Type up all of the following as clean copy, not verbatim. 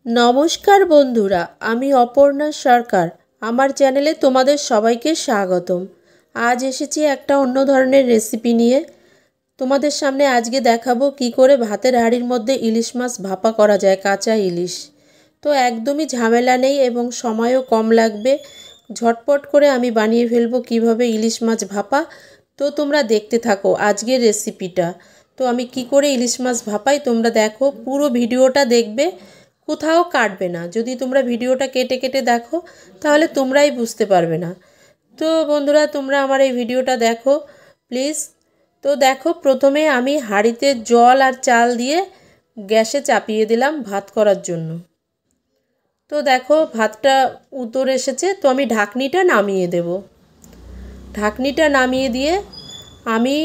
নমস্কার বন্ধুরা, আমি অপর্ণা সরকার। আমার চ্যানেলে তোমাদের সবাইকে স্বাগতম। আজ এসেছি একটা অন্য ধরনের রেসিপি নিয়ে। তোমাদের সামনে আজকে দেখাবো কি করে ভাতের হাঁড়ির মধ্যে ইলিশ মাছ ভাপা করা যায়, কাঁচা ইলিশ। তো একদমই ঝামেলা নেই এবং সময়ও কম লাগবে। ঝটপট করে আমি বানিয়ে ফেলবো কিভাবে ইলিশ মাছ ভাপা। তো তোমরা দেখতে থাকো আজকের রেসিপিটা। তো আমি কি করে ইলিশ মাছ ভাপাই তোমরা দেখো, পুরো ভিডিওটা দেখবে, কোথাও কাটবে না। যদি তোমরা ভিডিওটা কেটে কেটে দেখো তাহলে তোমরাই বুঝতে পারবে না। তো বন্ধুরা, তোমরা আমার এই ভিডিওটা দেখো প্লিজ। তো দেখো, প্রথমে আমি হাঁড়িতে জল আর চাল দিয়ে গ্যাসে চাপিয়ে দিলাম ভাত করার জন্য। তো দেখো ভাতটা উতর এসেছে, তো আমি ঢাকনিটা নামিয়ে দেব। ঢাকনিটা নামিয়ে দিয়ে আমি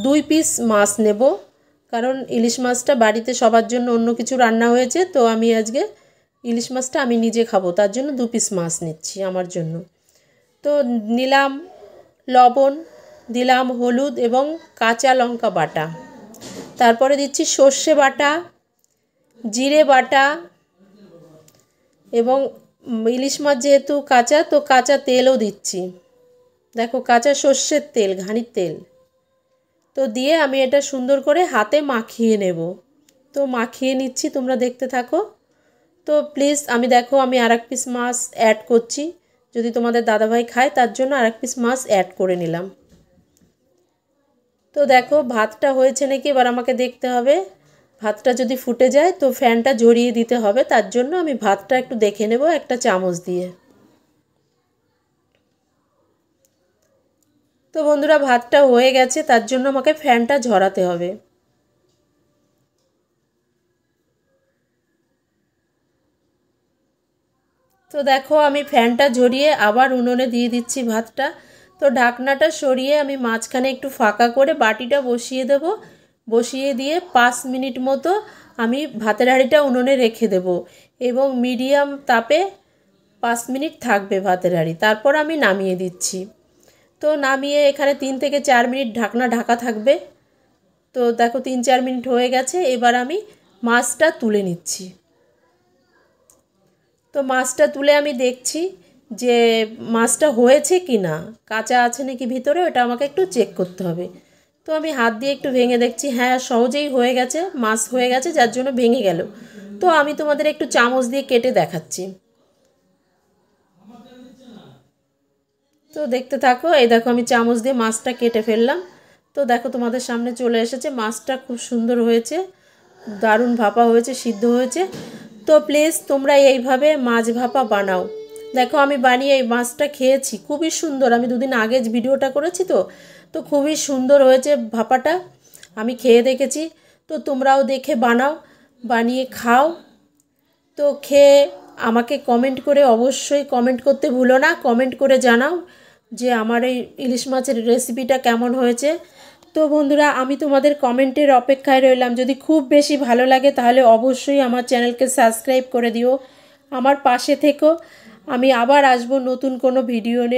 2 পিস মাছ নেব, কারণ ইলিশ মাছটা বাড়িতে সবার জন্য অন্য কিছু রান্না হয়েছে। তো আমি আজকে ইলিশ মাছটা আমি নিজে খাবো, তার জন্য 2 পিস মাছ নিচ্ছি আমার জন্য। তো নিলাম লবণ, দিলাম হলুদ এবং কাঁচা লঙ্কা বাটা, তারপরে দিচ্ছি সর্ষে বাটা, জিরে বাটা এবং ইলিশ মাছ যেহেতু কাঁচা, তো কাঁচা তেলও দিচ্ছি। দেখো, কাঁচা সর্ষের তেল, ঘানির তেল। তো দিয়ে আমি এটা সুন্দর করে হাতে মাখিয়ে নেব। তো মাখিয়ে নিচ্ছি, তোমরা দেখতে থাকো। তো প্লিজ আমি আর এক পিস মাছ অ্যাড করছি, যদি তোমাদের দাদাভাই খায় তার জন্য আর এক পিস মাছ অ্যাড করে নিলাম। তো দেখো ভাতটা হয়েছে নাকি এবার আমাকে দেখতে হবে। ভাতটা যদি ফুটে যায় তো ফ্যানটা ঝরিয়ে দিতে হবে, তার জন্য আমি ভাতটা একটু দেখে নেব একটা চামচ দিয়ে। তো বন্ধুরা, ভাতটা হয়ে গেছে, তার জন্য আমাকে ফ্যানটা ঝরাতে হবে। তো দেখো আমি ফ্যানটা ঝরিয়ে আবার উনুনে দিয়ে দিচ্ছি ভাতটা। তো ঢাকনাটা সরিয়ে আমি মাঝখানে একটু ফাঁকা করে বাটিটা বসিয়ে দেব। বসিয়ে দিয়ে 5 মিনিট মতো আমি ভাতের হাঁড়িটা উনুনে রেখে দেব এবং মিডিয়াম তাপে 5 মিনিট থাকবে ভাতের হাঁড়ি। তারপর আমি নামিয়ে দিচ্ছি। তো নামিয়ে এখানে 3 থেকে 4 মিনিট ঢাকনা ঢাকা থাকবে। তো দেখো 3-4 মিনিট হয়ে গেছে, এবার আমি মাছটা তুলে নিচ্ছি। তো মাছটা তুলে আমি দেখছি যে মাছটা হয়েছে কি না, কাঁচা আছে নাকি ভিতরে, ওটা আমাকে একটু চেক করতে হবে। তো আমি হাত দিয়ে একটু ভেঙে দেখছি, হ্যাঁ সহজেই হয়ে গেছে, মাছ হয়ে গেছে, যার জন্য ভেঙে গেল। তো আমি তোমাদের একটু চামচ দিয়ে কেটে দেখাচ্ছি। তো দেখতে থাকো, এই দেখো আমি চামচ দিয়ে মাছটা কেটে ফেললাম। তো দেখো তোমাদের সামনে চলে এসেছে, মাছটা খুব সুন্দর হয়েছে, দারুণ ভাপা হয়েছে, সিদ্ধ হয়েছে। তো প্লিজ তোমরা এইভাবে মাছ ভাপা বানাও। দেখো আমি বানিয়ে এই মাছটা খেয়েছি, খুবই সুন্দর। আমি 2 দিন আগে ভিডিওটা করেছি, তো তো খুবই সুন্দর হয়েছে ভাপাটা, আমি খেয়ে দেখেছি। তো তোমরাও দেখে বানাও, বানিয়ে খাও। তো খেয়ে আমাকে কমেন্ট করে, অবশ্যই কমেন্ট করতে ভুলো না, কমেন্ট করে জানাও যে আমার এই ইলিশ মাছের রেসিপিটা কেমন হয়েছে। তো বন্ধুরা, আমি তোমাদের কমেন্টের অপেক্ষায় রইলাম। যদি খুব বেশি ভালো লাগে তাহলে অবশ্যই আমার চ্যানেলকে সাবস্ক্রাইব করে দিও, আমার পাশে থেকো। আমি আবার আসবো নতুন কোনো ভিডিও নিয়ে।